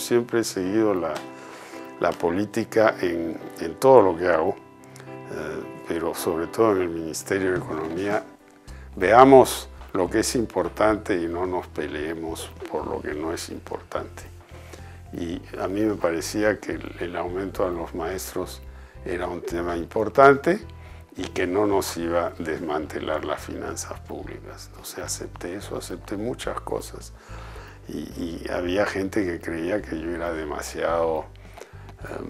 siempre he seguido la política en todo lo que hago, pero sobre todo en el Ministerio de Economía. Veamos lo que es importante y no nos peleemos por lo que no es importante. Y a mí me parecía que el aumento a los maestros era un tema importante y que no nos iba a desmantelar las finanzas públicas. O sea, acepté eso, acepté muchas cosas. Y había gente que creía que yo era demasiado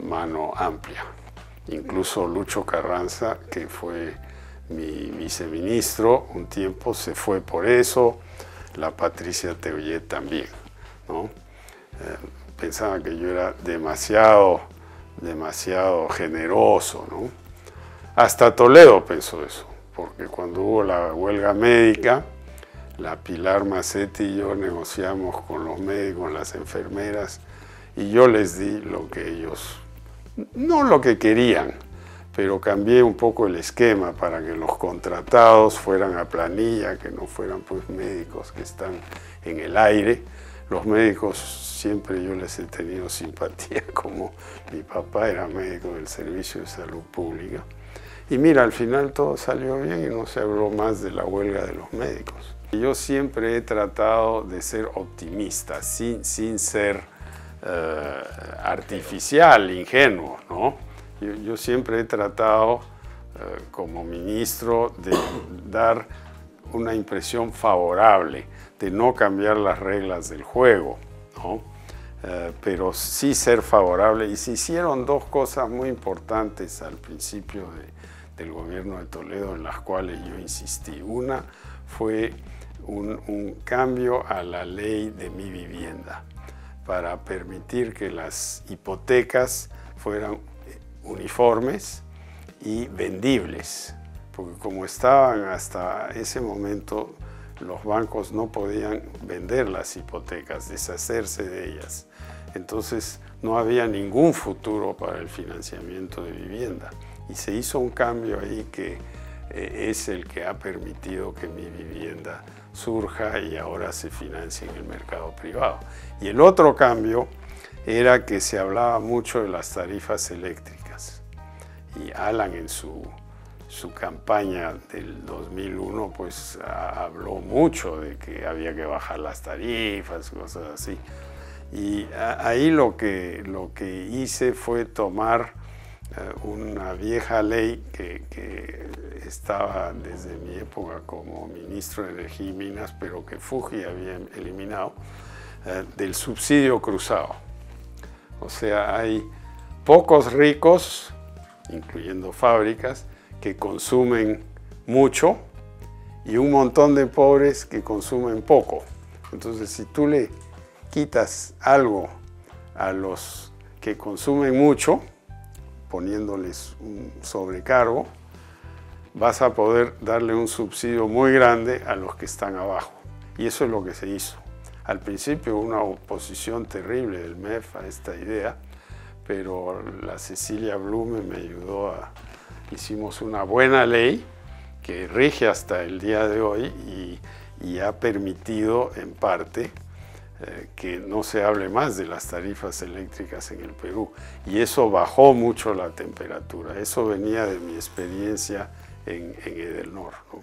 mano amplia. Incluso Lucho Carranza, que fue mi viceministro un tiempo, se fue por eso. La Patricia Teullet también, ¿no? Pensaba que yo era demasiado generoso, ¿no? Hasta Toledo pensó eso, porque cuando hubo la huelga médica, la Pilar Macetti y yo negociamos con los médicos, las enfermeras, y yo les di lo que ellos, no lo que querían, pero cambié un poco el esquema para que los contratados fueran a planilla, que no fueran pues médicos que están en el aire. Los médicos siempre yo les he tenido simpatía, como mi papá era médico del Servicio de Salud Pública. Y mira, al final todo salió bien y no se habló más de la huelga de los médicos. Yo siempre he tratado de ser optimista, sin ser artificial, ingenuo, ¿no? Yo siempre he tratado, como ministro, de dar una impresión favorable, de no cambiar las reglas del juego, ¿no? Pero sí ser favorable. Y se hicieron dos cosas muy importantes al principio del gobierno de Toledo en las cuales yo insistí. Una fue un cambio a la ley de mi vivienda para permitir que las hipotecas fueran uniformes y vendibles, porque como estaban hasta ese momento, los bancos no podían vender las hipotecas, deshacerse de ellas. Entonces no había ningún futuro para el financiamiento de vivienda. Y se hizo un cambio ahí que es el que ha permitido que mi vivienda surja y ahora se financie en el mercado privado. Y el otro cambio era que se hablaba mucho de las tarifas eléctricas. Y Alan en su campaña del 2001 pues habló mucho de que había que bajar las tarifas, cosas así. Y ahí lo que hice fue tomar una vieja ley que estaba desde mi época como ministro de Energía y Minas, pero que Fuji había eliminado, del subsidio cruzado. O sea, hay pocos ricos, incluyendo fábricas, que consumen mucho y un montón de pobres que consumen poco. Entonces, si tú le quitas algo a los que consumen mucho, poniéndoles un sobrecargo, vas a poder darle un subsidio muy grande a los que están abajo. Y eso es lo que se hizo. Al principio hubo una oposición terrible del MEF a esta idea, pero la Cecilia Blume me ayudó hicimos una buena ley que rige hasta el día de hoy y ha permitido en parte que no se hable más de las tarifas eléctricas en el Perú. Y eso bajó mucho la temperatura. Eso venía de mi experiencia en Edelnor, ¿no?